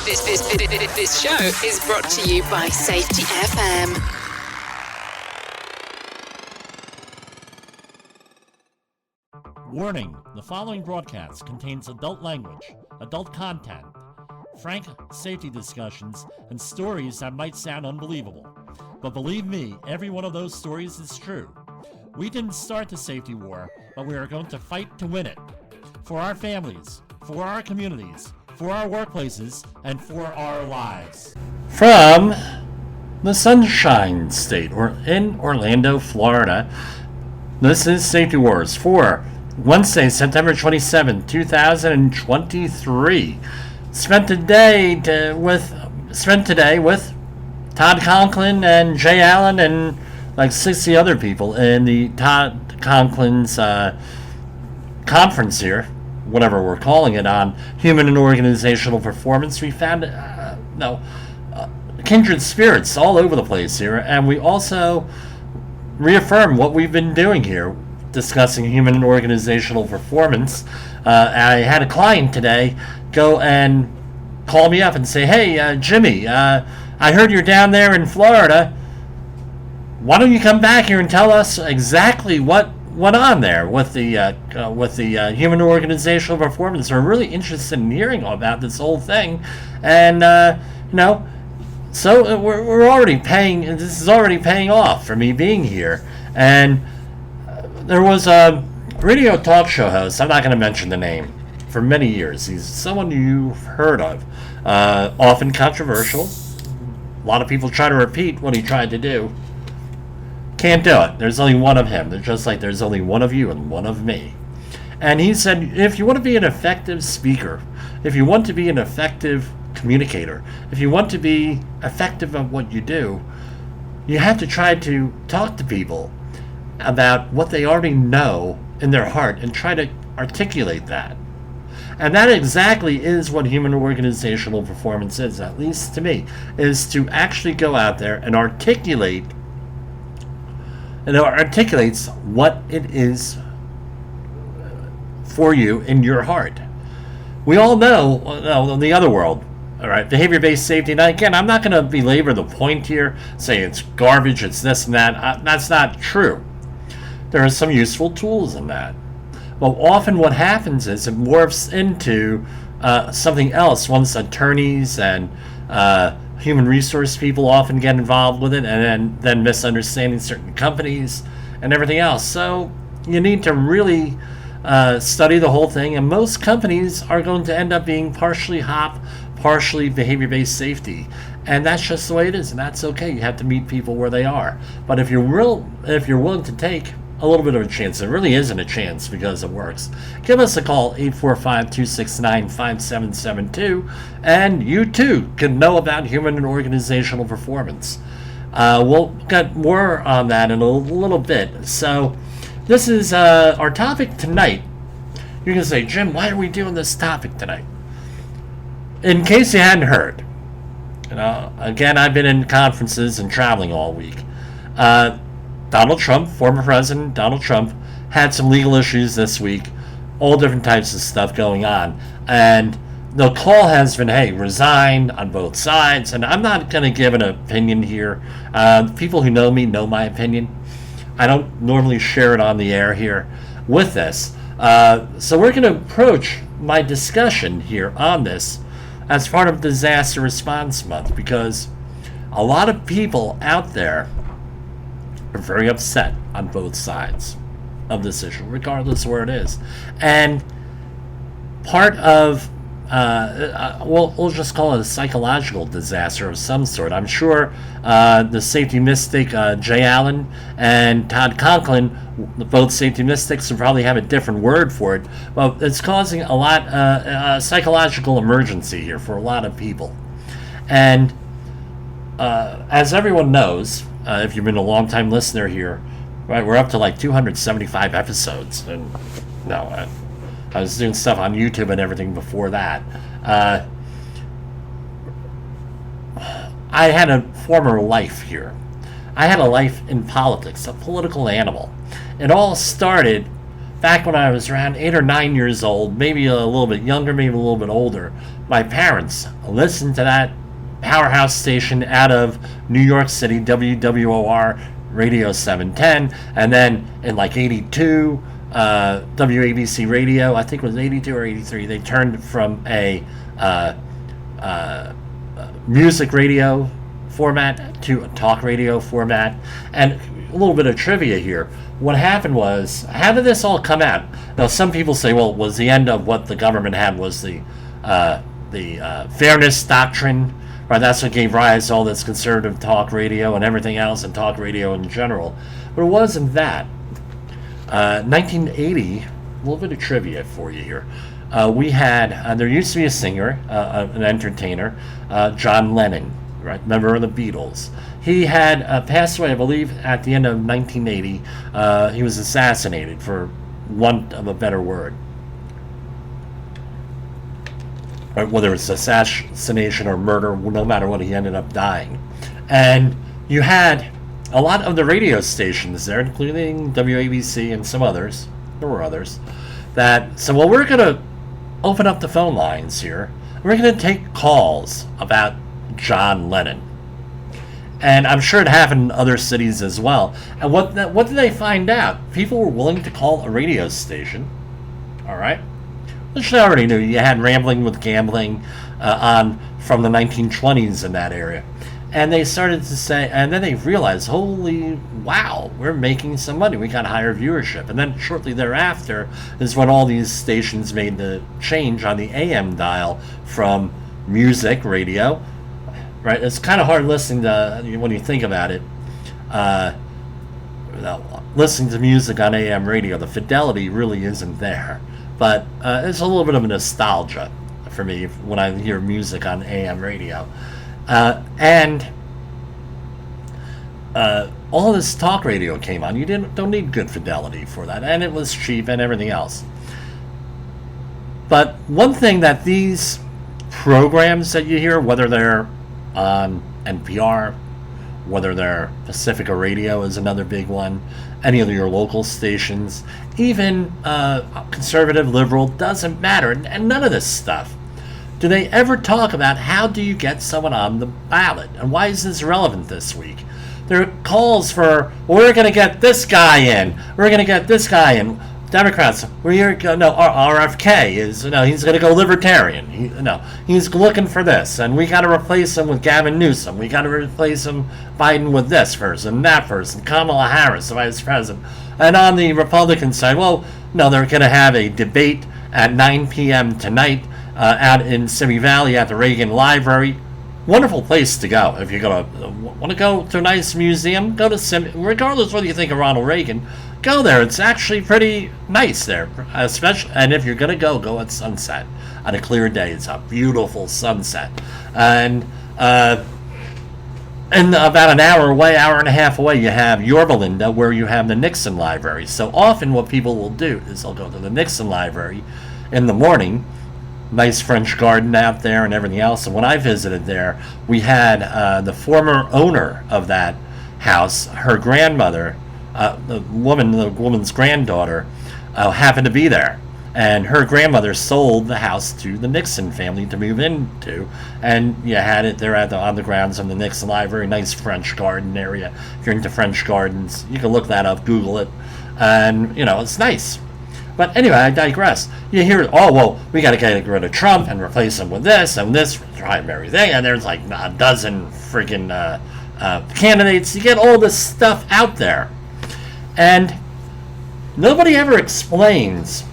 This show is brought to you by Safety FM. Warning, the following broadcast contains adult language, adult content, frank safety discussions, and stories that might sound unbelievable. But believe me, every one of those stories is true. We didn't start the safety war, but we are going to fight to win it. For our families, for our communities, for our workplaces, and for our lives. From the Sunshine State, or in Orlando, Florida, this is Safety Wars for Wednesday, September 27, 2023. Spent today with Todd Conklin and Jay Allen and like 60 other people in the Todd Conklin's conference here, whatever we're calling it, on human and organizational performance. We found kindred spirits all over the place here, and we also reaffirm what we've been doing here, discussing human and organizational performance. I had a client today go and call me up and say, "Hey, Jimmy, I heard you're down there in Florida. Why don't you come back here and tell us exactly what went on there with the human organizational performance? We're really interested in hearing about this whole thing." And so we're already paying. This is already paying off for me being here. And there was a radio talk show host, I'm not going to mention the name, for many years. He's someone you've heard of, often controversial. A lot of people try to repeat what he tried to do. Can't do it. There's only one of him. They're just like there's only one of you and one of me. And he said, if you want to be an effective speaker, if you want to be an effective communicator, if you want to be effective at what you do, you have to try to talk to people about what they already know in their heart and try to articulate that. And that exactly is what human organizational performance is, at least to me, is to actually go out there and articulate. And it articulates what it is for you in your heart. We all know the other world, all right, behavior-based safety. Now, again, I'm not going to belabor the point here, say it's garbage, it's this and that. That's not true. There are some useful tools in that. But often what happens is it morphs into something else once attorneys and human resource people often get involved with it, and then misunderstanding certain companies and everything else. So you need to really study the whole thing, and most companies are going to end up being partially HOP, partially behavior-based safety, and that's just the way it is, and that's okay. You have to meet people where they are. But if you're willing to take a little bit of a chance, it really isn't a chance because it works, give us a call, 845-269-5772, and you too can know about human and organizational performance. We'll get more on that in a little bit. So this is our topic tonight. You're going to say, Jim, why are we doing this topic tonight? In case you hadn't heard, again, I've been in conferences and traveling all week. Donald Trump, former President Donald Trump, had some legal issues this week, all different types of stuff going on. And the call has been, hey, resign on both sides. And I'm not going to give an opinion here. People who know me know my opinion. I don't normally share it on the air here with this. So we're going to approach my discussion here on this as part of Disaster Response Month, because a lot of people out there are very upset on both sides of this issue, regardless of where it is. And part of, we'll just call it a psychological disaster of some sort. I'm sure the safety mystic Jay Allen and Todd Conklin, both safety mystics, will probably have a different word for it, but it's causing a lot psychological emergency here for a lot of people. And as everyone knows, if you've been a long-time listener here, right, we're up to like 275 episodes, and I was doing stuff on YouTube and everything before that. I had a former life here. I had a life in politics, a political animal. It all started back when I was around 8 or 9 years old, maybe a little bit younger, maybe a little bit older, my parents listened to that powerhouse station out of New York City, WWOR Radio 710, and then in like 82, WABC Radio, I think it was 82 or 83, they turned from a music radio format to a talk radio format. And a little bit of trivia here. What happened was, how did this all come out? Now, some people say, well, it was the end of what the government had was the fairness doctrine, right? That's what gave rise to all this conservative talk radio and everything else, and talk radio in general. But it wasn't that. 1980, a little bit of trivia for you here. We had, there used to be a singer, an entertainer, John Lennon, right? Member of the Beatles. He had passed away, I believe, at the end of 1980. He was assassinated, for want of a better word. Right, whether it's assassination or murder, no matter what, he ended up dying. And you had a lot of the radio stations there, including WABC and some others. There were others. That, so, well, we're going to open up the phone lines here. We're going to take calls about John Lennon. And I'm sure it happened in other cities as well. And what did they find out? People were willing to call a radio station, all right? Which they already knew. You had Rambling with Gambling on from the 1920s in that area. And they started to say, and then they realized, holy wow, we're making some money. We got higher viewership. And then shortly thereafter is when all these stations made the change on the AM dial from music radio. Right, it's kind of hard listening to, when you think about it, listening to music on AM radio. The fidelity really isn't there, but it's a little bit of a nostalgia for me when I hear music on AM radio, and all this talk radio came on. You don't need good fidelity for that, and it was cheap and everything else. But one thing that these programs that you hear, whether they're on NPR, whether they're Pacifica Radio is another big one, any of your local stations, even conservative, liberal, doesn't matter, and none of this stuff. Do they ever talk about how do you get someone on the ballot, and why is this relevant this week? There are calls for, well, we're going to get this guy in, we're going to get this guy in. Democrats, RFK is, he's going to go libertarian. He's looking for this, and we got to replace him with Gavin Newsom. We got to replace Biden with this person, that person, Kamala Harris, the vice president. And on the Republican side, well, no, they're going to have a debate at 9 p.m. tonight out in Simi Valley at the Reagan Library. Wonderful place to go if you're going to want to go to a nice museum. Go to Simi, regardless whether you think of Ronald Reagan. Go there. It's actually pretty nice there, especially. And if you're gonna go at sunset on a clear day. It's a beautiful sunset, and about an hour and a half away, you have Yorba Linda, where you have the Nixon Library. So often, what people will do is they'll go to the Nixon Library in the morning. Nice French garden out there and everything else. And when I visited there, we had the former owner of that house, her grandmother. The woman's granddaughter happened to be there, and her grandmother sold the house to the Nixon family to move into, and you had it there on the grounds of the Nixon Library. Nice French garden area. If you're into French gardens, you can look that up, Google it, and it's nice. But anyway, I digress. You hear, oh well, we got to get rid of Trump and replace him with this and this primary thing, and there's like a dozen freaking candidates. You get all this stuff out there. And nobody ever explains,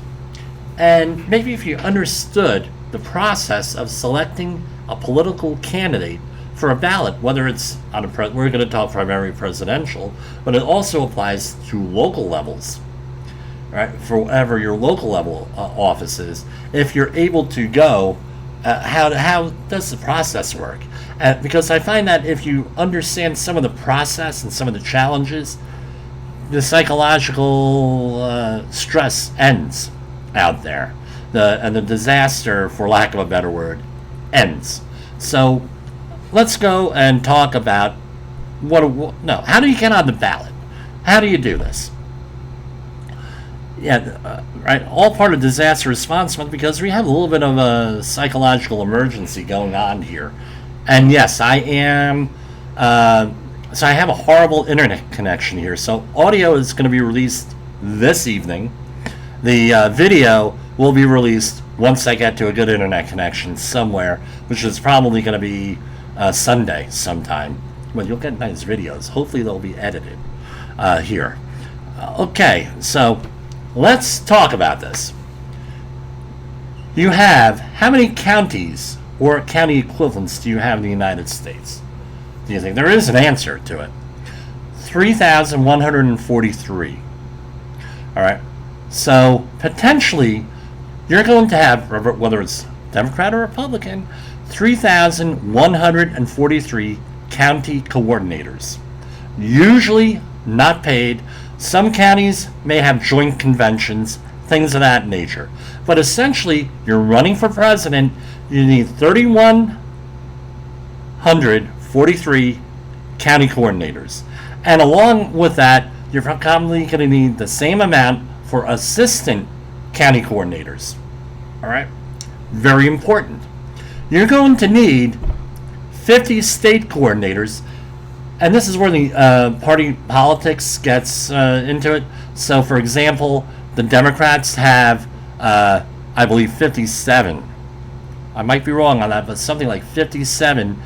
and maybe if you understood the process of selecting a political candidate for a ballot, whether it's on we're going to talk primary presidential, but it also applies to local levels, right? For whatever your local level office is, if you're able to go, how does the process work? Because I find that if you understand some of the process and some of the challenges, the psychological stress ends out there, and the disaster, for lack of a better word, ends. So let's go and talk about how do you get on the ballot? How do you do this? right, all part of disaster response month because we have a little bit of a psychological emergency going on here. And yes, I am. So I have a horrible internet connection here. So audio is going to be released this evening. The video will be released once I get to a good internet connection somewhere, which is probably going to be Sunday sometime. Well, you'll get nice videos. Hopefully they'll be edited here. Okay, so let's talk about this. You have, how many counties or county equivalents do you have in the United States? Do you think there is an answer to it? 3,143. All right. So potentially, you're going to have, whether it's Democrat or Republican, 3,143 county coordinators. Usually not paid. Some counties may have joint conventions, things of that nature. But essentially, you're running for president, you need 3,143 county coordinators. And along with that, you're probably going to need the same amount for assistant county coordinators. All right? Very important. You're going to need 50 state coordinators. And this is where the party politics gets into it. So, for example, the Democrats have, I believe, 57. I might be wrong on that, but something like 57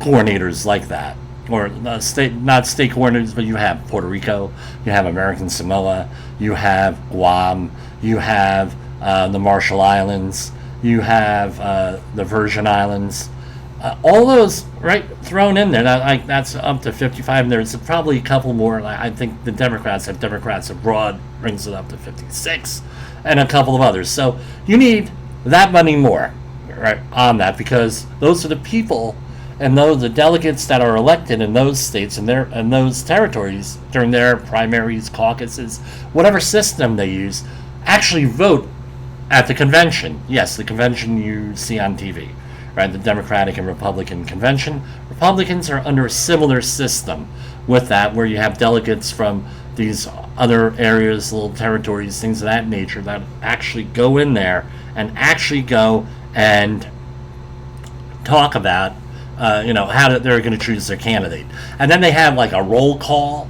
coordinators like that. Or not state coordinators, but you have Puerto Rico, you have American Samoa, you have Guam, you have the Marshall Islands, you have the Virgin Islands. All those, right, thrown in there. That's up to 55, and there's probably a couple more. I think the Democrats have Democrats Abroad, brings it up to 56, and a couple of others. So you need that many more, right, on that, because those are the people and the delegates that are elected in those states and those territories during their primaries, caucuses, whatever system they use, actually vote at the convention. Yes, the convention you see on TV. Right, the Democratic and Republican convention. Republicans are under a similar system with that, where you have delegates from these other areas, little territories, things of that nature, that actually go in there and actually go and talk about, how they're going to choose their candidate. And then they have like a roll call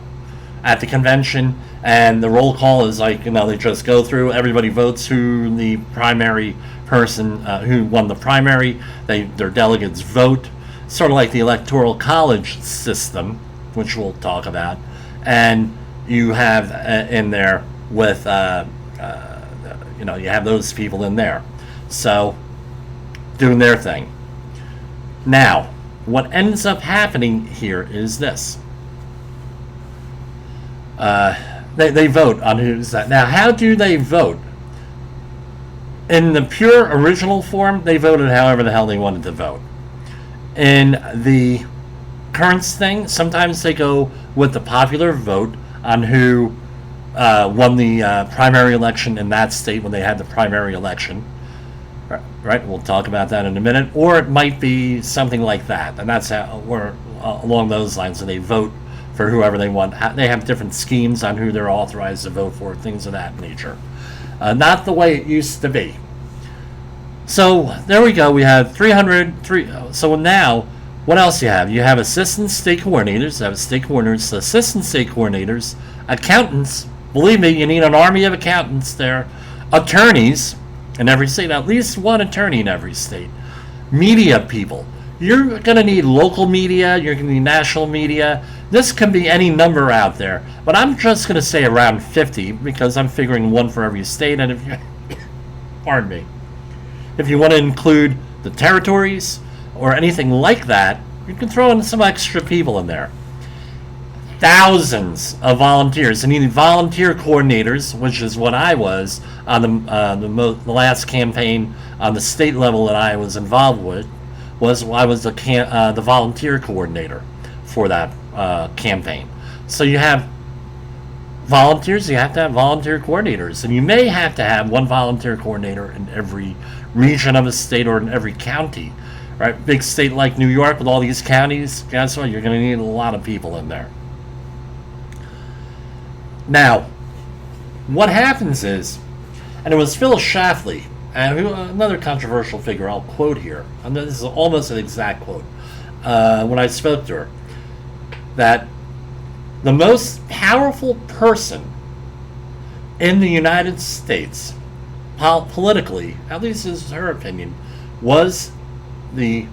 at the convention, and the roll call is like, they just go through, everybody votes who the primary person who won the primary. Their delegates vote, sort of like the electoral college system, which we'll talk about. And you have in there with, you have those people in there. So, doing their thing. Now, what ends up happening here is this. They vote on who's that. Now, how do they vote? In the pure original form, they voted however the hell they wanted to vote. In the current thing, sometimes they go with the popular vote on who won the primary election in that state when they had the primary election. Right, we'll talk about that in a minute. Or it might be something like that, and that's how, or along those lines, so they vote for whoever they want. They have different schemes on who they're authorized to vote for, things of that nature. Not the way it used to be. So there we go. We have 303. So now, what else you have? You have assistant state coordinators. You have state coordinators, assistant state coordinators, accountants. Believe me, you need an army of accountants there. Attorneys in every state, at least one attorney in every state. Media people. You're going to need local media. You're going to need national media. This can be any number out there, but I'm just going to say around 50 because I'm figuring one for every state. And if you, pardon me, if you want to include the territories or anything like that, you can throw in some extra people in there. Thousands of volunteers, and you need volunteer coordinators, which is what I was on the last campaign on the state level that I was involved with. I was the volunteer coordinator for that campaign. So you have volunteers, you have to have volunteer coordinators, and you may have to have one volunteer coordinator in every region of a state or in every county. Right, big state like New York with all these counties, guess what? You're going to need a lot of people in there. Now, what happens is, and it was Phil Schlafly, and another controversial figure I'll quote here, and this is almost an exact quote, when I spoke to her, that the most powerful person in the United States, politically, at least is her opinion, was the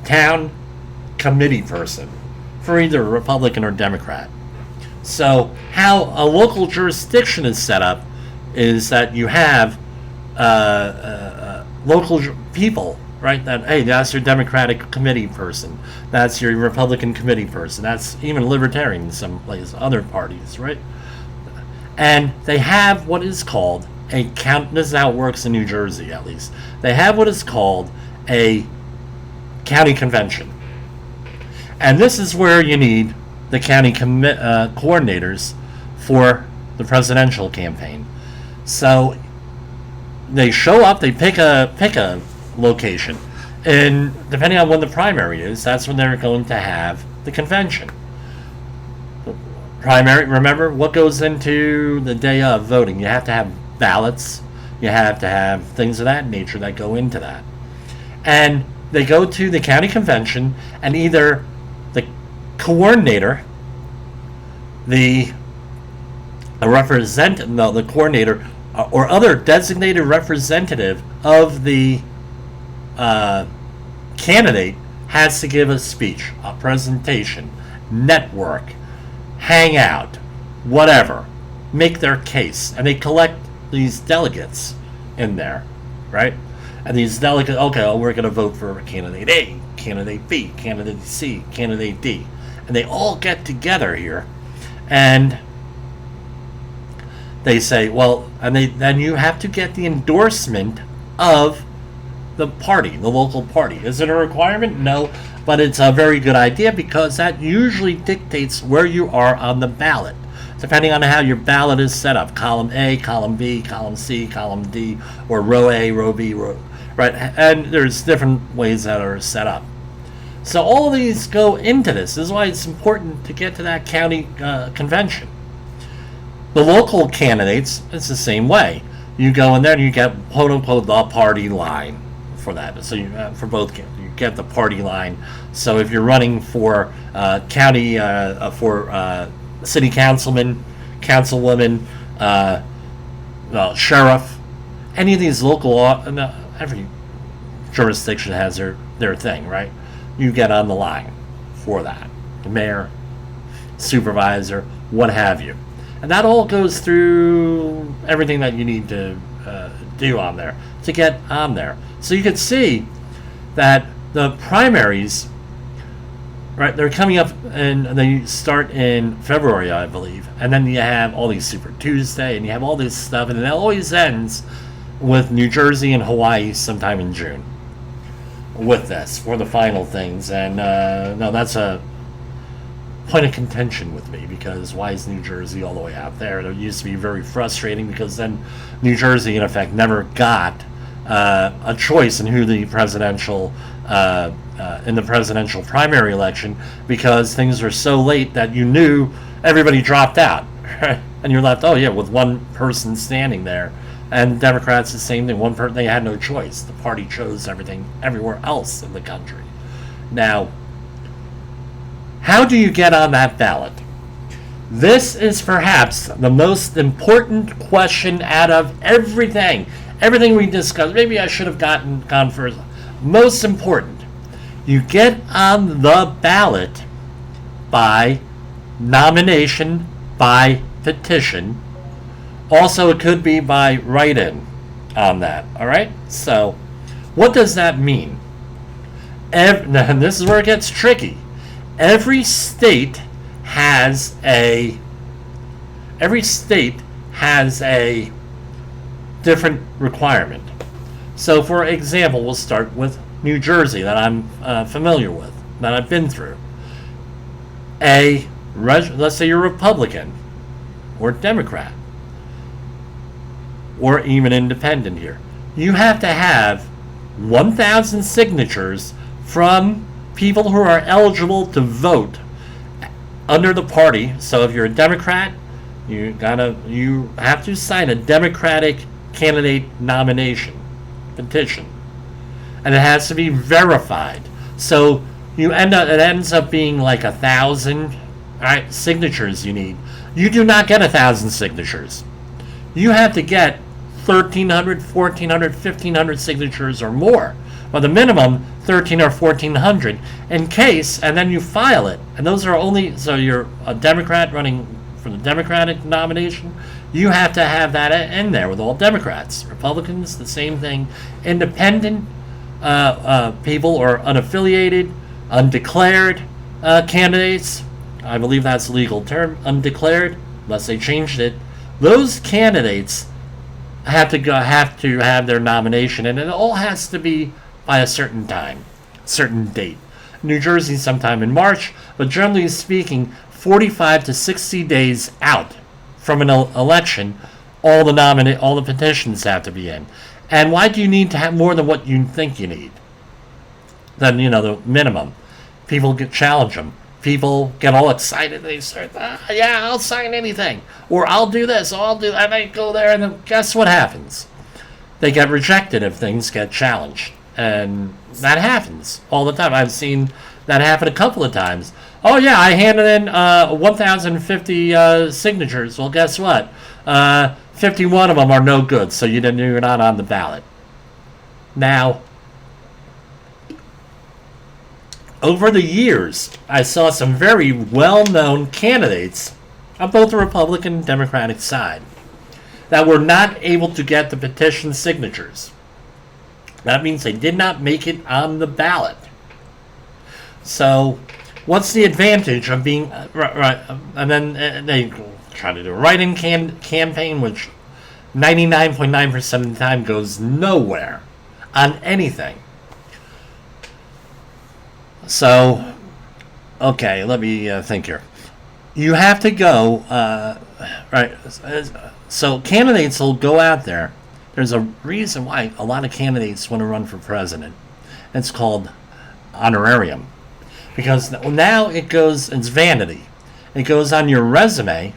town committee person for either Republican or Democrat. So how a local jurisdiction is set up is that you have local people, right? That, hey, that's your Democratic committee person, that's your Republican committee person, that's even Libertarian in some places, other parties, right? And they have what is called a this is how it works in New Jersey, at least. They have what is called a county convention. And this is where you need the county coordinators for the presidential campaign. So they show up, they pick a location, and depending on when the primary is, that's when they're going to have the convention. Primary, remember what goes into the day of voting? You have to have ballots, you have to have things of that nature that go into that. And they go to the county convention, and either the coordinator, the coordinator, or other designated representative of the candidate has to give a speech, a presentation, network, hang out, whatever, make their case, and they collect these delegates in there, right? And these delegates, okay, we're going to vote for candidate A, candidate B, candidate C, candidate D, and they all get together here, and they say, well, and then you have to get the endorsement of the party, the local party. Is it a requirement? No, but it's a very good idea because that usually dictates where you are on the ballot, depending on how your ballot is set up. Column A, column B, column C, column D, or row A, row B, right? And there's different ways that are set up. So all these go into this. This is why it's important to get to that county convention. The local candidates, it's the same way. You go in there and you get, quote unquote, the party line for that. So you, for both, you get the party line. So if you're running for county, for city councilman, councilwoman, sheriff, any of these local, every jurisdiction has their thing, right? You get on the line for that. The mayor, supervisor, what have you. And that all goes through everything that you need to do on there to get on there. So you can see that the primaries, right, they're coming up and they start in February, I believe. And then you have all these Super Tuesday and you have all this stuff. And it always ends with New Jersey and Hawaii sometime in June with this for the final things. And no, that's a point of contention with me, because why is New Jersey all the way out there? It used to be very frustrating because then New Jersey in effect never got a choice in who the presidential in the presidential primary election, because things were so late that you knew everybody dropped out and you're left, oh yeah, with one person standing there. And Democrats the same thing, one person, they had no choice, the party chose everything everywhere else in the country. Now, how do you get on that ballot? This is perhaps the most important question out of everything we discussed. Maybe I should have gone first. Most important, you get on the ballot by nomination, by petition. Also, it could be by write-in on that. All right. So, what does that mean? And this is where it gets tricky. Every state has a different requirement. So, for example, we'll start with New Jersey, that I'm familiar with, that I've been through. Let's say you're Republican or Democrat or even independent here. You have to have 1,000 signatures from people who are eligible to vote under the party. So if you're a Democrat, You have to sign a Democratic candidate nomination petition, and it has to be verified. So it ends up being like 1,000, right, signatures you need. You do not get 1,000 signatures. You have to get 1,300, 1,400, 1,500 signatures or more. Well, the minimum 1,300 or 1,400 in case, and then you file it. And those are only, so you're a Democrat running for the Democratic nomination, you have to have that in there with all Democrats. Republicans, the same thing. Independent people or unaffiliated, undeclared candidates, I believe that's a legal term, undeclared, unless they changed it. Those candidates have to have their nomination, and it all has to be by a certain time, certain date. New Jersey sometime in March, but generally speaking, 45 to 60 days out from an election, all the petitions have to be in. And why do you need to have more than what you think you need? Then the minimum. People challenge them. People get all excited. They start, yeah, I'll sign anything, or I'll do this, or I'll do that. And they go there, and then guess what happens? They get rejected if things get challenged, and that happens all the time. I've seen that happen a couple of times. Oh yeah, I handed in 1,050 signatures. Well, guess what? 51 of them are no good, so you're not on the ballot. Now, over the years, I saw some very well-known candidates on both the Republican and Democratic side that were not able to get the petition signatures. That means they did not make it on the ballot. So, what's the advantage of being right? And then they try to do a write-in campaign, which 99.9% of the time goes nowhere on anything. So, okay, let me think here. You have to go, right, so candidates will go out there. There's a reason why a lot of candidates want to run for president. It's called honorarium. Because now it's vanity. It goes on your resume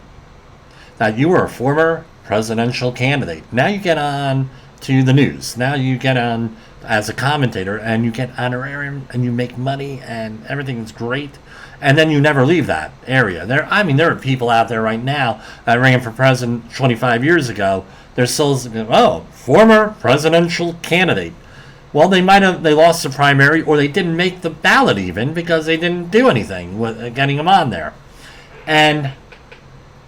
that you were a former presidential candidate. Now you get on to the news. Now you get on as a commentator, and you get honorarium, and you make money, and everything is great, and then you never leave that area. There are people out there right now that ran for president 25 years ago. They're still, former presidential candidate. Well, they lost the primary, or they didn't make the ballot even because they didn't do anything with getting them on there, and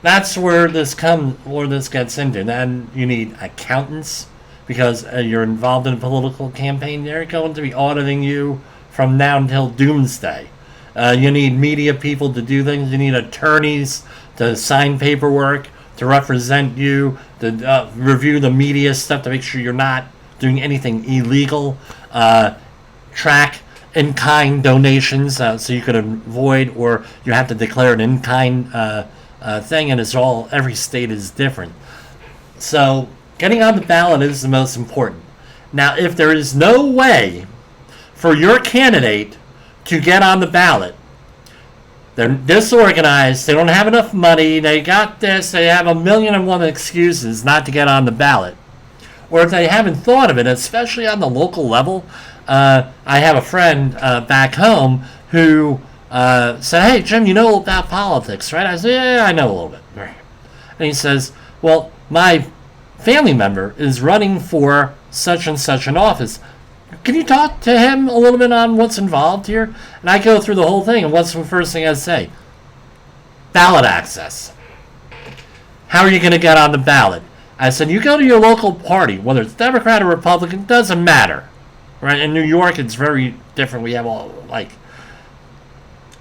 that's where this gets into. Then you need accountants. Because you're involved in a political campaign, they're going to be auditing you from now until doomsday. You need media people to do things. You need attorneys to sign paperwork, to represent you, to review the media stuff to make sure you're not doing anything illegal. Track in-kind donations so you could avoid, or you have to declare an in-kind thing, and every state is different. So, getting on the ballot is the most important. Now, if there is no way for your candidate to get on the ballot, they're disorganized, they don't have enough money, they got this, they have 1,000,001 excuses not to get on the ballot. Or if they haven't thought of it, especially on the local level. I have a friend back home who said, "Hey, Jim, you know about politics, right?" I said, "Yeah, I know a little bit." And he says, "Well, my family member is running for such and such an office. Can you talk to him a little bit on what's involved here?" And I go through the whole thing, and what's the first thing I say? Ballot access. How are you going to get on the ballot? I said, you go to your local party, whether it's Democrat or Republican, doesn't matter. Right? In New York, it's very different. We have all,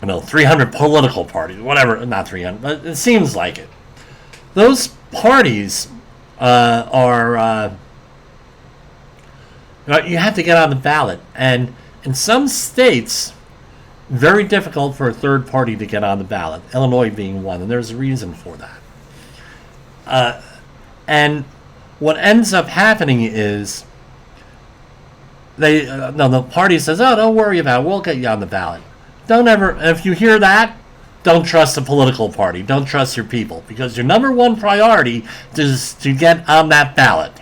300 political parties, whatever, not 300, but it seems like it. Those parties you have to get on the ballot, and in some states, very difficult for a third party to get on the ballot. Illinois being one, and there's a reason for that. And what ends up happening is the party says, "Oh, don't worry about it. We'll get you on the ballot." Don't ever, if you hear that, don't trust a political party. Don't trust your people, because your number one priority is to get on that ballot.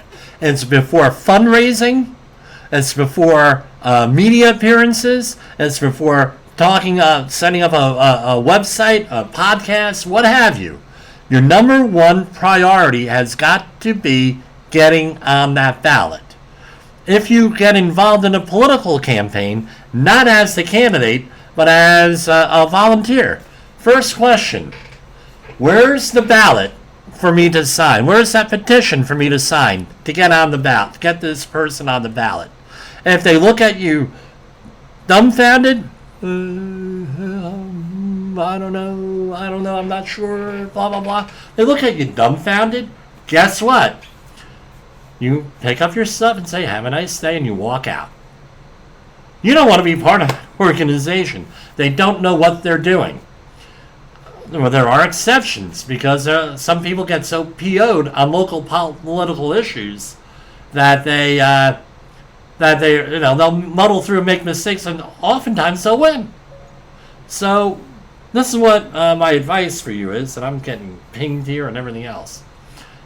It's before fundraising. It's before media appearances. It's before setting up a website, a podcast, what have you. Your number one priority has got to be getting on that ballot. If you get involved in a political campaign, not as the candidate, but as a volunteer, first question, where's the ballot for me to sign? Where's that petition for me to sign to get on the ballot, to get this person on the ballot? And if they look at you dumbfounded, I don't know, I'm not sure, blah, blah, blah. They look at you dumbfounded. Guess what? You pick up your stuff and say, have a nice day, and you walk out. You don't want to be part of an organization. They don't know what they're doing. Well, there are exceptions, because some people get so PO'd on local political issues that they'll muddle through and make mistakes, and oftentimes they'll win. So this is what my advice for you is, and I'm getting pinged here and everything else.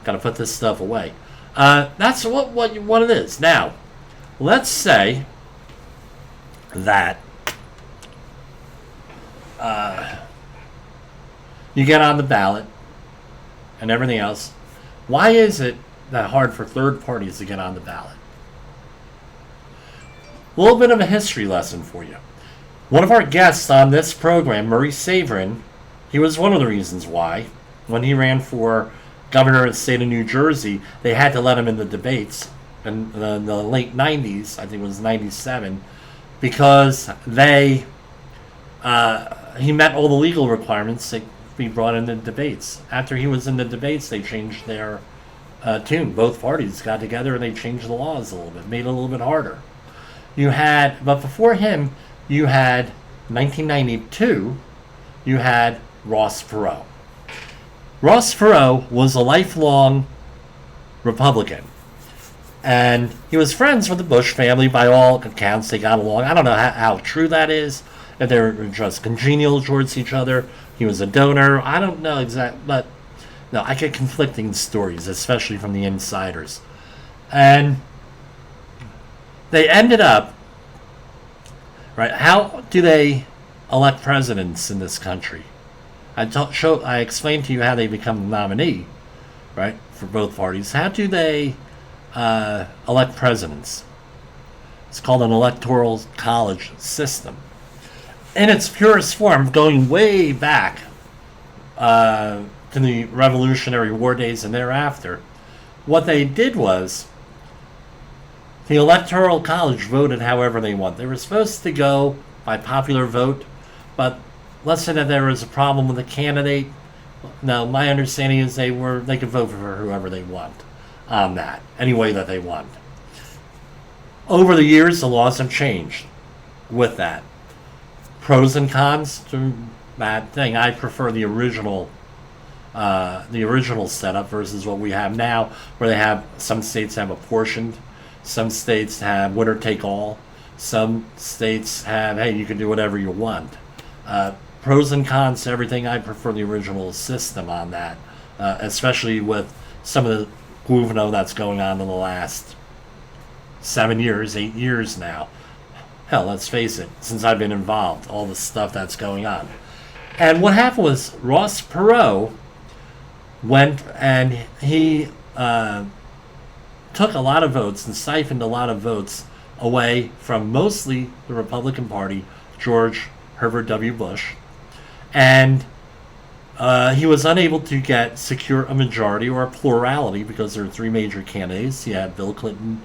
Got to put this stuff away. That's what it is. Now, let's say that you get on the ballot and everything else. Why is it that hard for third parties to get on the ballot? A little bit of a history lesson for you. One of our guests on this program, Murray Saverin, he was one of the reasons why, when he ran for governor of the state of New Jersey, they had to let him in the debates in the late 90s, I think it was 97, because he met all the legal requirements to be brought in the debates. After he was in the debates, they changed their tune. Both parties got together and they changed the laws a little bit, made it a little bit harder. But before him, you had 1992, you had Ross Perot. Ross Perot was a lifelong Republican. And he was friends with the Bush family by all accounts. They got along. I don't know how true that is, if they were just congenial towards each other. He was a donor. I don't know exactly, but no, I get conflicting stories, especially from the insiders. And they ended up, right, how do they elect presidents in this country? I explained to you how they become the nominee, right, for both parties. How do they elect presidents? It's called an electoral college system. In its purest form, going way back to the Revolutionary War days and thereafter, what they did was the electoral college voted however they want. They were supposed to go by popular vote, but let's say that there was a problem with a candidate. Now, my understanding is they could vote for whoever they want on that, any way that they want. Over the years, the laws have changed with that. Pros and cons to that thing. I prefer the original setup versus what we have now, where they have some states have apportioned, some states have winner take all, some states have, hey, you can do whatever you want. Pros and cons to everything. I prefer the original system on that, especially with some of the guvno that's going on in the last 7 years, 8 years now. Hell, let's face it, since I've been involved, all the stuff that's going on. And what happened was Ross Perot went and he took a lot of votes and siphoned a lot of votes away from mostly the Republican Party, George Herbert W. Bush. And he was unable to secure a majority or a plurality because there are three major candidates. You had Bill Clinton,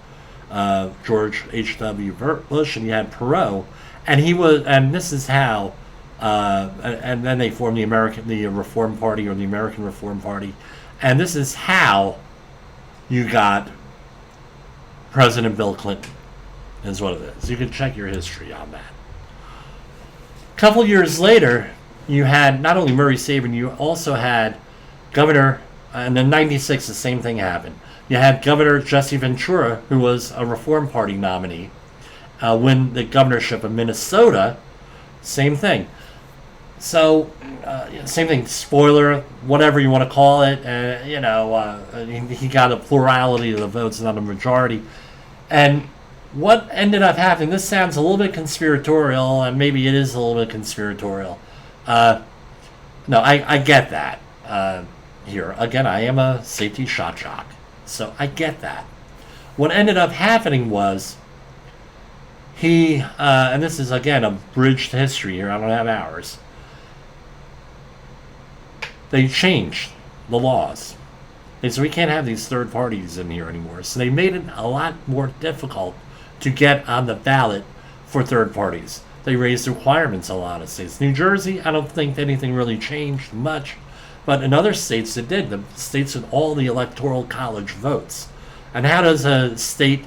George H.W. Bush, and you had Perot. And this is how, and then they formed the Reform Party, or the American Reform Party. And this is how you got President Bill Clinton, is what it is. You can check your history on that. A couple years later, you had not only Murray Saverin, you also had Governor, and in 96 the same thing happened. You had Governor Jesse Ventura, who was a Reform Party nominee, win the governorship of Minnesota. Same thing. So, same thing, spoiler, whatever you want to call it, he got a plurality of the votes, not a majority. And what ended up happening, this sounds a little bit conspiratorial, and maybe it is a little bit conspiratorial. No, I get that. Here, again, I am a safety shock jock, so I get that. What ended up happening was and this is, again, a bridged history here, I don't have hours. They changed the laws. They said we can't have these third parties in here anymore. So they made it a lot more difficult to get on the ballot for third parties. They raised requirements in a lot of states. New Jersey, I don't think anything really changed much. But in other states it did. The states with all the electoral college votes. And how does a state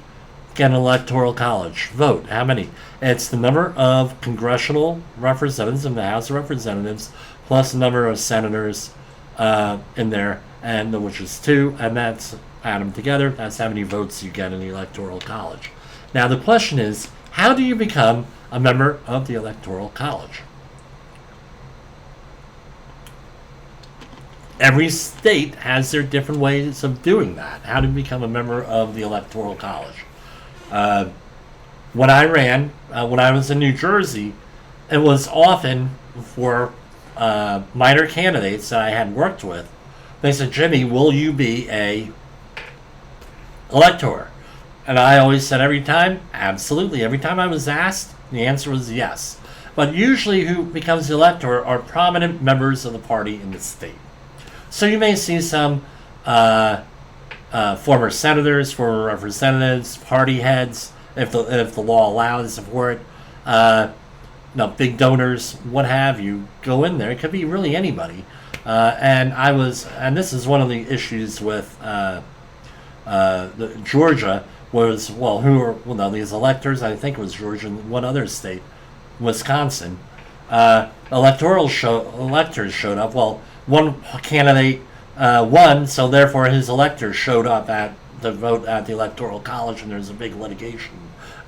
get an electoral college vote? How many? It's the number of congressional representatives in the House of Representatives plus the number of senators in there, and which is 2, and that's add them together. That's how many votes you get in the electoral college. Now the question is, how do you become a member of the electoral college? Every state has their different ways of doing that. How to become a member of the electoral college? When I ran, when I was in New Jersey, it was often for minor candidates that I had worked with. They said, Jimmy, will you be a elector? And I always said every time, absolutely. Every time I was asked, the answer was yes. But usually who becomes the elector are prominent members of the party in the state. So you may see some former senators, former representatives, party heads, if the law allows for it, big donors, what have you, go in there. It could be really anybody. And this is one of the issues with Georgia was, these electors, I think it was Georgia and one other state, Wisconsin, electors showed up. Well, one candidate won, so therefore his electors showed up at the vote at the electoral college, and there's a big litigation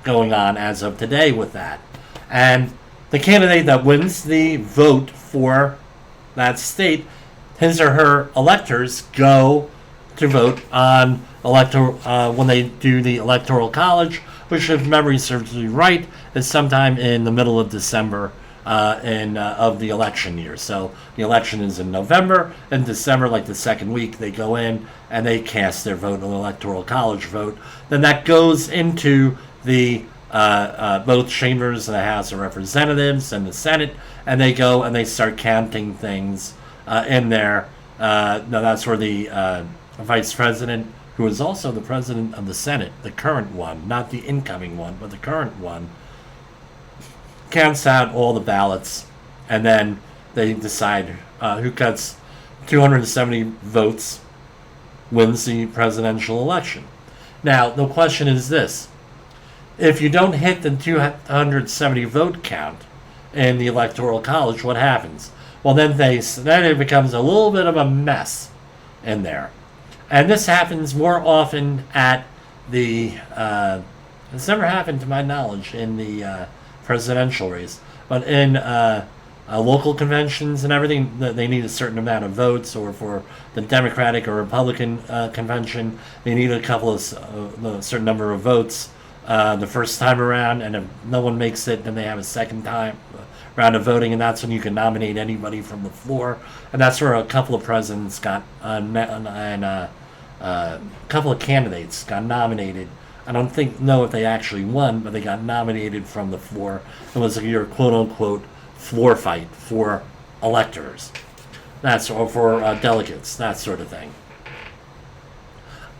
going on as of today with that. And the candidate that wins the vote for that state, his or her electors go to vote on when they do the electoral college, which, if memory serves me right, is sometime in the middle of December of the election year. So the election is in November. In December, like the second week, they go in and they cast their vote, an electoral college vote. Then that goes into the both chambers of the House of Representatives and the Senate, and they go and they start counting things in there. Now that's where the vice president, who is also the president of the Senate, the current one, not the incoming one, but the current one, counts out all the ballots, and then they decide who gets 270 votes wins the presidential election. Now, the question is this. If you don't hit the 270 vote count in the electoral college, what happens? Well, then it becomes a little bit of a mess in there. And this happens more often at it's never happened to my knowledge in the presidential race, but in local conventions and everything, they need a certain amount of votes, or for the Democratic or Republican convention, they need a certain number of votes the first time around, and if no one makes it, then they have a second time round of voting, and that's when you can nominate anybody from the floor. And that's where a couple of presidents got a couple of candidates got nominated. I don't know if they actually won, but they got nominated from the floor. It was your quote-unquote floor fight for electors. For delegates, that sort of thing.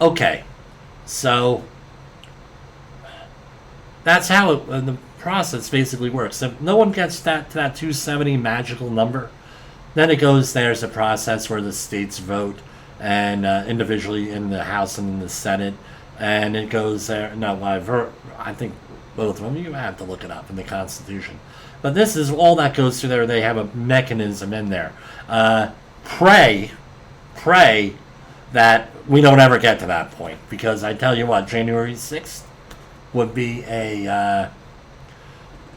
Okay, so that's how the process basically works. If no one gets to that 270 magical number, then it goes, there's a process where the states vote, and individually in the House and in the Senate, and it goes there. No, I think both of them, you have to look it up in the Constitution. But this is all that goes through there. They have a mechanism in there. Pray that we don't ever get to that point, because I tell you what, January 6th would be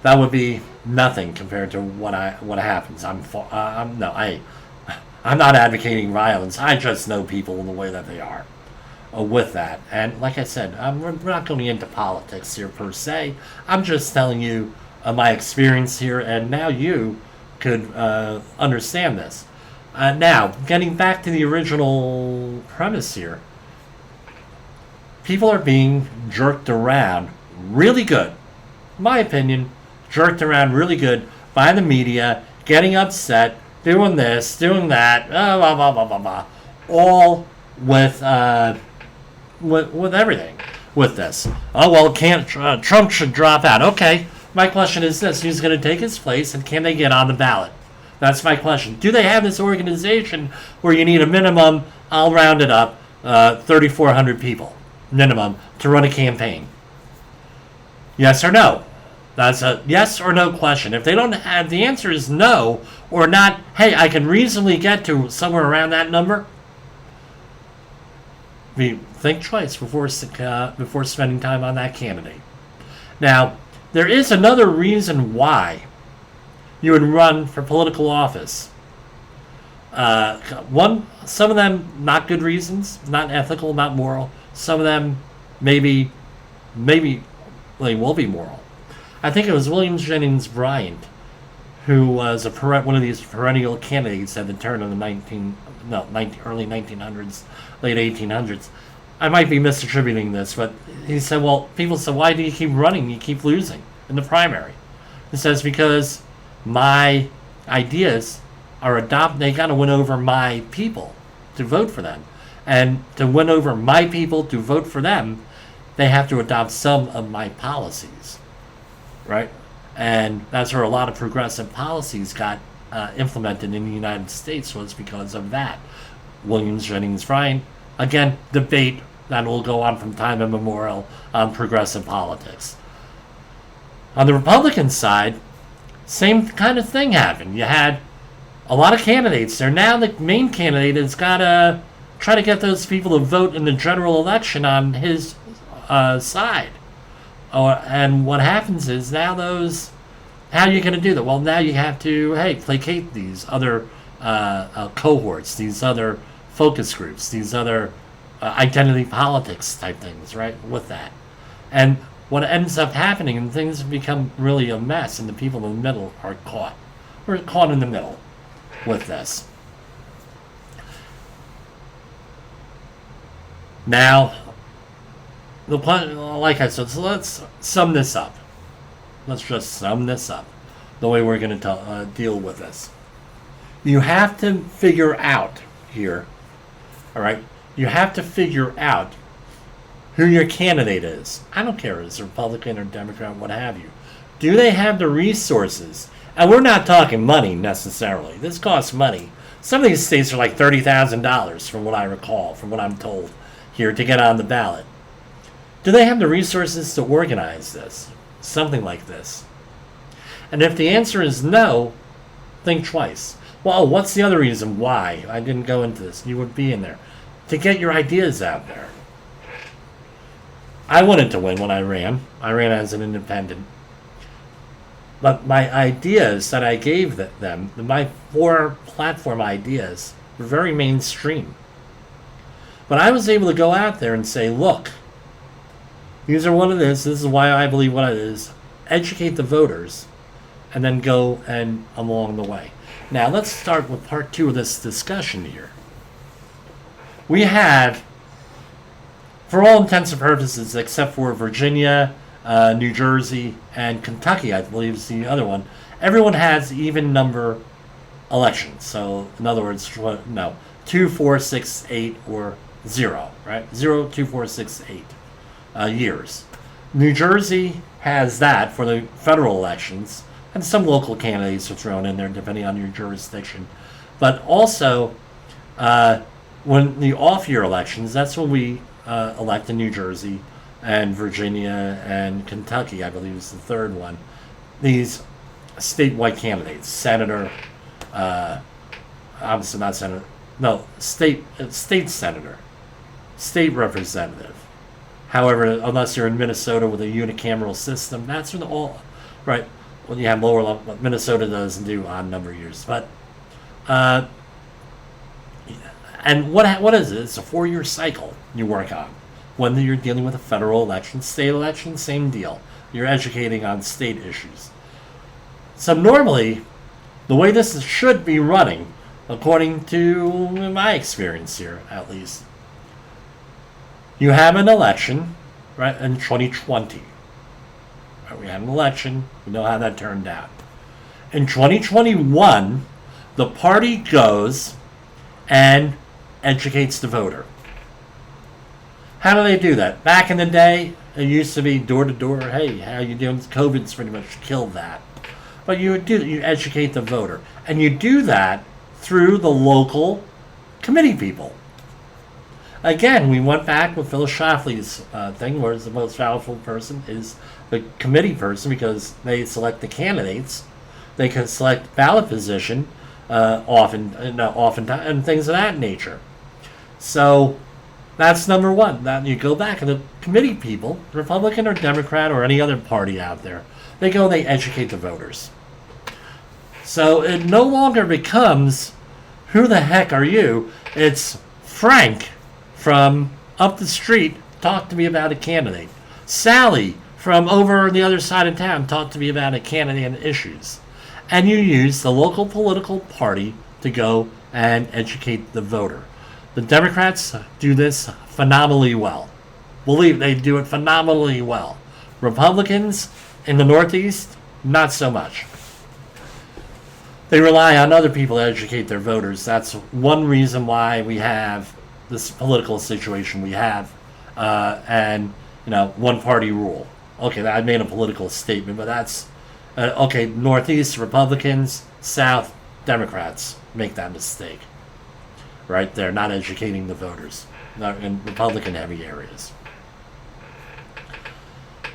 That would be nothing compared to what happens. I'm not advocating violence. I just know people in the way that they are. With that, and like I said, we're not going into politics here per se. I'm just telling you my experience here, and now you could understand this. Now, getting back to the original premise here, people are being jerked around really good. In my opinion, jerked around really good by the media, getting upset, doing this, doing that, blah, blah, blah, blah, blah, all with everything with this. Oh, well, can't Trump should drop out. Okay, my question is this: who's going to take his place, and can they get on the ballot? That's my question. Do they have this organization where you need a minimum, I'll round it up, 3,400 people minimum to run a campaign? Yes or no? That's a yes or no question. If they don't have, the answer is no or not, hey, I can reasonably get to somewhere around that number. Think twice before spending time on that candidate. Now, there is another reason why you would run for political office. Some of them not good reasons, not ethical, not moral. Some of them maybe they will be moral. I think it was William Jennings Bryan, who was one of these perennial candidates at the turn of the early 1900s, late 1800s. I might be misattributing this, but he said, well, people said, why do you keep running? You keep losing in the primary. He says, because my ideas are they got to win over my people to vote for them. And to win over my people to vote for them, they have to adopt some of my policies, right? And that's where a lot of progressive policies got implemented in the United States, was because of that. William Jennings Bryan, again, debate that will go on from time immemorial on progressive politics. On the Republican side, same kind of thing happened. You had a lot of candidates there. Now the main candidate has got to try to get those people to vote in the general election on his side. And what happens is now how are you going to do that? Well, now you have to, placate these other cohorts, these other focus groups, these other identity politics type things, right, with that. And what ends up happening, and things become really a mess, and the people in the middle are caught. We're caught in the middle with this. Now, like I said, so let's sum this up. Let's just sum this up, the way we're going to deal with this. You have to figure out here, all right? You have to figure out who your candidate is. I don't care if it's Republican or Democrat, what have you. Do they have the resources? And we're not talking money necessarily. This costs money. Some of these states are like $30,000 from what I recall, from what I'm told here, to get on the ballot. Do they have the resources to organize this? Something like this. And if the answer is no, think twice. Well, what's the other reason why? I didn't go into this. You would be in there. To get your ideas out there. I wanted to win when I ran. I ran as an independent. But my ideas that I gave them, my 4 platform ideas, were very mainstream. But I was able to go out there and say, look, these are what it is. This is why I believe what it is. Educate the voters, and then go and along the way. Now, let's start with part 2 of this discussion here. We have, for all intents and purposes, except for Virginia, New Jersey, and Kentucky, I believe is the other one, everyone has even number elections. So, in other words, 2, 4, 6, 8, or 0, right? 0, 2, 4, 6, 8 years. New Jersey has that for the federal elections, and some local candidates are thrown in there depending on your jurisdiction. But also, when the off-year elections, that's when we elect in New Jersey and Virginia and Kentucky, I believe is the third one. These statewide candidates, senator, obviously not senator, no, state senator, state representative. However, unless you're in Minnesota with a unicameral system, that's when Well, you have lower level. Minnesota doesn't do odd number of years, but uh, and what is it? It's a 4-year cycle you work on. When you're dealing with a federal election, state election, same deal. You're educating on state issues. So normally, the way this should be running, according to my experience here, at least, you have an election, right, in 2020. Right, we had an election. We know how that turned out. In 2021, the party goes and educates the voter. How do they do that? Back in the day, it used to be door to door. Hey, how you doing? COVID's pretty much killed that. But you educate the voter, and you do that through the local committee people. Again, we went back with Phyllis Schlafly's thing, where the most powerful person is the committee person because they select the candidates. They can select ballot position often, and things of that nature. So that's number one. That you go back and the committee people, Republican or Democrat or any other party out there, they go and they educate the voters. So it no longer becomes, who the heck are you? It's Frank from up the street, talk to me about a candidate. Sally from over on the other side of town, talk to me about a candidate and issues. And you use the local political party to go and educate the voter. The Democrats do this phenomenally well. Believe they do it phenomenally well. Republicans in the Northeast, not so much. They rely on other people to educate their voters. That's one reason why we have this political situation we have, and one party rule. Okay, I made a political statement, but that's okay. Northeast Republicans, South Democrats make that mistake. Right, they're not educating the voters in Republican heavy areas.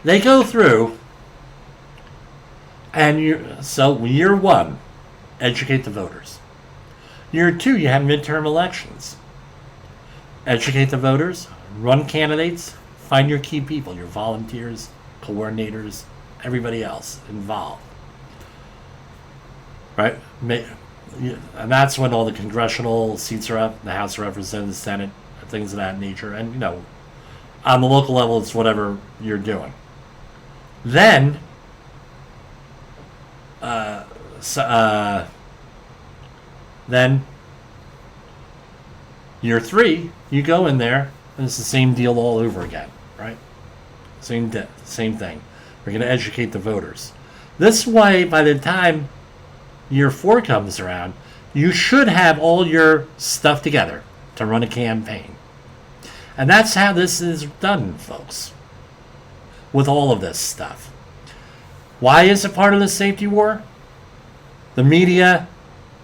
They go through, and so year one, educate the voters. Year two, you have midterm elections. Educate the voters, run candidates, find your key people, your volunteers, coordinators, everybody else involved. Right? And that's when all the congressional seats are up, the House of Representatives, Senate, things of that nature. And, on the local level, it's whatever you're doing. Then, year three, you go in there, and it's the same deal all over again, right? Same thing. We're going to educate the voters. This way, by the time year four comes around, you should have all your stuff together to run a campaign. And that's how this is done, folks, with all of this stuff. Why is it part of the safety war? The media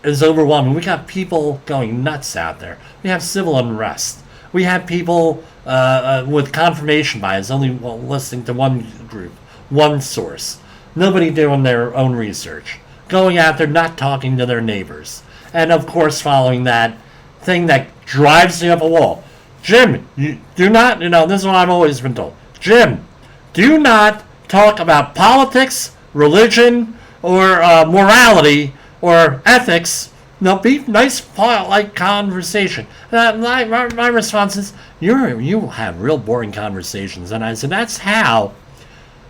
is overwhelming. We got people going nuts out there. We have civil unrest. We have people with confirmation bias, only listening to one group, one source. Nobody doing their own research. Going out there, not talking to their neighbors. And, of course, following that thing that drives you up a wall. Jim, you do not, this is what I've always been told. Jim, do not talk about politics, religion, or morality, or ethics. No, be nice, polite conversation. My response is, you have real boring conversations. And I said, that's how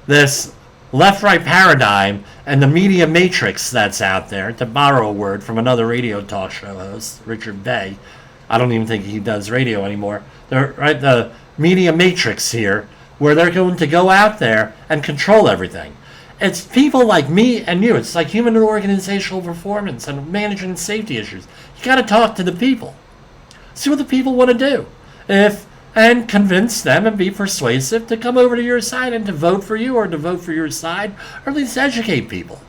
this left-right paradigm and the media matrix that's out there, to borrow a word from another radio talk show host, Richard Bay. I don't even think he does radio anymore. The media matrix here, where they're going to go out there and control everything. It's people like me and you. It's like human and organizational performance and managing safety issues. You got to talk to the people. See what the people want to do. And convince them and be persuasive to come over to your side and to vote for you or to vote for your side, or at least educate people.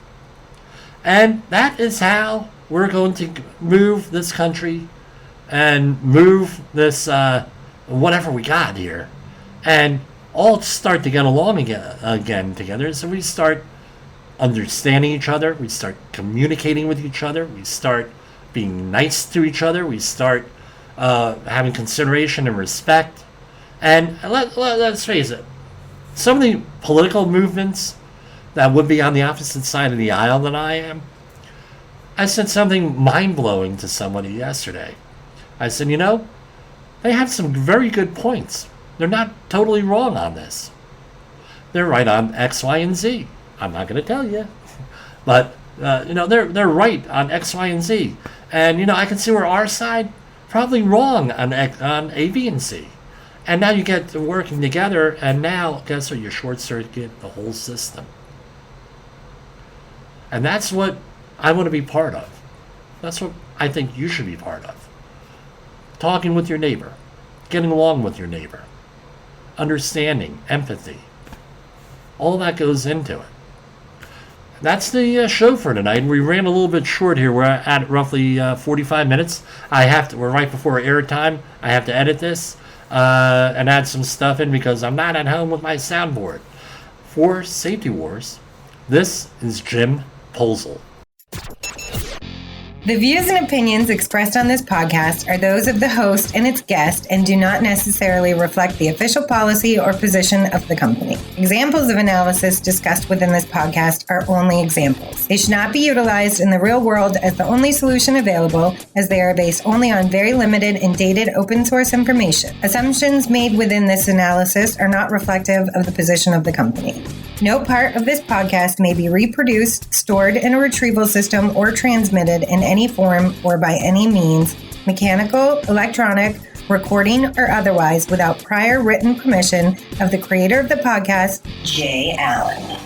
And that is how we're going to move this country and move this whatever we got here, and all start to get along again together. So we start understanding each other, we start communicating with each other, we start being nice to each other, we start having consideration and respect. And let's face it, some of the political movements that would be on the opposite side of the aisle than I am, I said something mind-blowing to somebody yesterday. I said, they have some very good points. They're not totally wrong on this. They're right on X, Y, and Z. I'm not going to tell you. But, they're right on X, Y, and Z. And, I can see where our side probably wrong on A, B, and C. And now you get to working together, and now, guess what? You short-circuit the whole system. And that's what I want to be part of. That's what I think you should be part of. Talking with your neighbor. Getting along with your neighbor. Understanding. Empathy. All that goes into it. That's the show for tonight. We ran a little bit short here. We're at roughly 45 minutes. We're right before airtime. I have to edit this and add some stuff in because I'm not at home with my soundboard. For Safety Wars, this is Jim Posel. The views and opinions expressed on this podcast are those of the host and its guest and do not necessarily reflect the official policy or position of the company. Examples of analysis discussed within this podcast are only examples. They should not be utilized in the real world as the only solution available, as they are based only on very limited and dated open source information. Assumptions made within this analysis are not reflective of the position of the company. No part of this podcast may be reproduced, stored in a retrieval system, or transmitted in any form or by any means, mechanical, electronic, recording, or otherwise, without prior written permission of the creator of the podcast, Jay Allen.